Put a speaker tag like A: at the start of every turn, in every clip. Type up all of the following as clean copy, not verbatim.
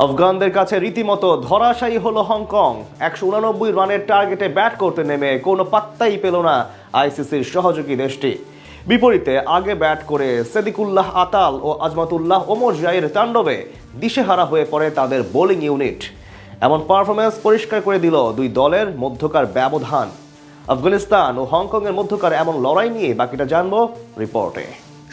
A: আফগানদের কাছে রীতিমতো ধরাশায়ী হলো হংকং। ১৮৯ রানের টার্গেটে ব্যাট করতে নেমে কোনো পাত্তাই পেল না আইসিসির সহযোগী দেশটি। বিপরীতে আগে ব্যাট করে সেদিকুল্লাহ আতাল ও আজমাতুল্লাহ ওমর জাইয়ের তাণ্ডবে দিশেহারা হয়ে পড়ে তাদের বোলিং ইউনিট। এমন পারফরমেন্স পরিষ্কার করে দিল দুই দলের মধ্যকার ব্যবধান। আফগানিস্তান ও হংকংয়ের মধ্যকার এমন লড়াই নিয়ে বাকিটা জানবো রিপোর্টে।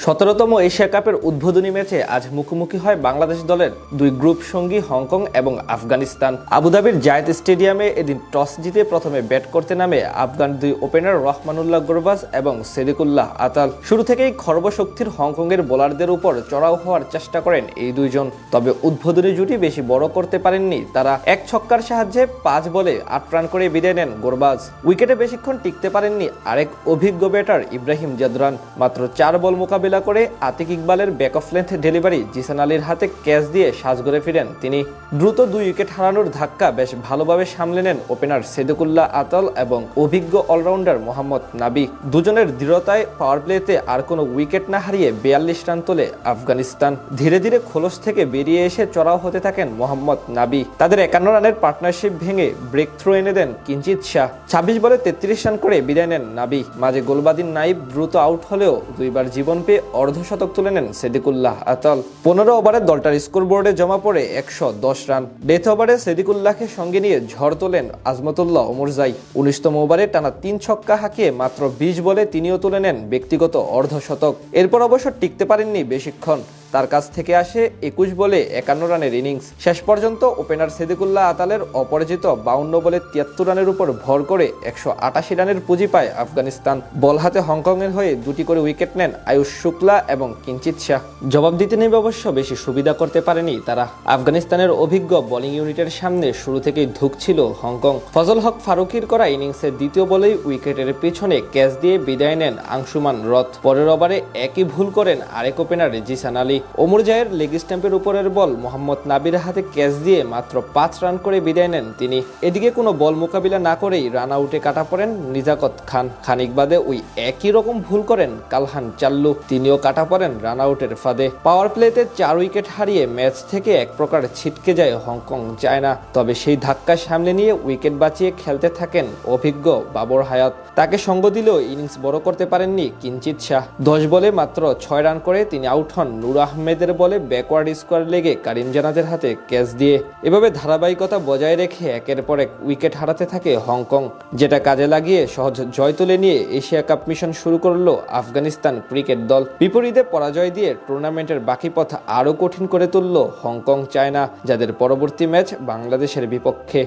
B: ১৭তম এশিয়া কাপের উদ্বোধনী ম্যাচে আজ মুখোমুখি হয় বাংলাদেশ দলের দুই গ্রুপ সঙ্গী হংকং এবং আফগানিস্তান। আবুধাবির জায়েদ স্টেডিয়ামে এদিন টস জিতে প্রথমে ব্যাট করতে নামে আফগান দুই ওপেনার রহমানুল্লাহ গুরবাজ এবং সেদিকুল্লাহ আতাল। শুরু থেকেই খর্বশক্তির হংকংয়ের বোলারদের উপর চড়াও হওয়ার চেষ্টা করেন এই দুইজন। তবে উদ্বোধনী জুটি বেশি বড় করতে পারেননি তারা। এক ছক্কার সাহায্যে ৫ বলে ৮ রান করে বিদায় নেন গুরবাজ। উইকেটে বেশিক্ষণ টিকতে পারেননি আরেক অভিজ্ঞ ব্যাটার ইব্রাহিম জাদরান। মাত্র ৪ বল মোকাবিলা করে আতিক ইকবালের back of length delivery Zishan আলীর হাতে ক্যাচ দিয়ে সাজঘরে ফিরেন তিনি। দ্রুত ২ উইকেট হারানোর ধাক্কা বেশ ভালোভাবে সামলে নেন ওপেনার সেদিকুল্লাহ আতাল এবং অভিজ্ঞ অলরাউন্ডার মোহাম্মদ নাবি। দুজনের দৃঢ়তায় পাওয়ার প্লেতে আর কোনো উইকেট না হারিয়ে ৪২ রান তোলে আফগানিস্তান। ধীরে ধীরে খোলস থেকে বেরিয়ে এসে চড়াও হতে থাকেন মোহাম্মদ নাবি। তাদের ৫১ রানের পার্টনারশিপ ভেঙে ব্রেক থ্রো এনে দেন কিঞ্চিত শাহ। ২৬ বলে ৩৩ রান করে বিদায় নেন নাবি। মাঝে গোলবাদিন নাইব দ্রুত আউট হলেও দুইবার জীবন পেয়ে অর্ধশতক তুলে নেন সেদিকুল্লাহ আতাল। ১৫ ওভারে দলটার স্কোরবোর্ডে জমা পড়ে ১১০ রান। ডেথ ওভারে সেদিকুল্লাহকে সঙ্গে নিয়ে ঝড় তোলেন আজমাতুল্লাহ ওমর জাই। ১৯তম ওভারে টানা ৩ ছক্কা হাঁকিয়ে মাত্র ২০ বলে তিনিও তুলে নেন ব্যক্তিগত অর্ধশতক। এরপর অবশ্য টিকতে পারেননি বেশিক্ষণ। তার কাছ থেকে আসে ২১ বলে ৫১ রানের ইনিংস। শেষ পর্যন্ত ওপেনার সেদিকুল্লাহ আতালের অপরাজিত ৫২ বলে ৭৩ রানের উপর ভর করে ১৮৮ রানের পুঁজি পায় আফগানিস্তান। বল হাতে হংকংয়ের হয়ে ২টি করে উইকেট নেন আয়ুষ শুক্লা এবং কিঞ্চিত শাহ। জবাব দিতে নেমে অবশ্য বেশি সুবিধা করতে পারেনি তারা। আফগানিস্তানের অভিজ্ঞ বোলিং ইউনিটের সামনে শুরু থেকেই ধুঁকছিল হংকং। ফজল হক ফারুকির করা ইনিংসের দ্বিতীয় বলেই উইকেটের পেছনে ক্যাচ দিয়ে বিদায় নেন আংশুমান রথ। পরের ওভারে একই ভুল করেন আরেক ওপেনার জিসান আলী। ওমর জায়ের লেগ স্ট্যাম্পের উপরের বল মোহাম্মদ নাবির হাতে ক্যাচ দিয়ে মাত্র ৫ রান করে বিদায় নেন তিনি। এদিকে কোনো বল মোকাবিলা না করেই রান আউটে কাটা পড়েন নিজাকত খান। খানিক বাদে ওই একই রকম ভুল করেন কালহান চাল্লু। তিনিও কাটা পড়েন রান আউটের ফাঁদে। পাওয়ার প্লেতে ৪ উইকেট হারিয়ে ম্যাচ থেকে এক প্রকার ছিটকে যায় হংকং চায়না। তবে সেই ধাক্কা সামলে নিয়ে উইকেট বাঁচিয়ে খেলতে থাকেন অভিজ্ঞ বাবর হায়াত। তাকে সঙ্গ দিলেও ইনিংস বড় করতে পারেননি কিঞ্চিত শাহ। ১০ বলে মাত্র ৬ রান করে তিনি আউট হন নূর আহমেদের বলে ব্যাকওয়ার্ড স্কোয়ার লেগে কারিম জানাদের হাতে ক্যাচ দিয়ে। এভাবে ধারাবাহিকতা বজায় রেখে একের পর এক উইকেট হারাতে থাকে হংকং, যেটা কাজে লাগিয়ে সহজ জয় তুলে নিয়ে এশিয়া কাপ মিশন শুরু করলো আফগানিস্তান ক্রিকেট দল। বিপরীতে পরাজয় দিয়ে টুর্নামেন্টের বাকি পথ আরও কঠিন করে তুলল হংকং চায়না, যাদের পরবর্তী ম্যাচ বাংলাদেশের বিপক্ষে।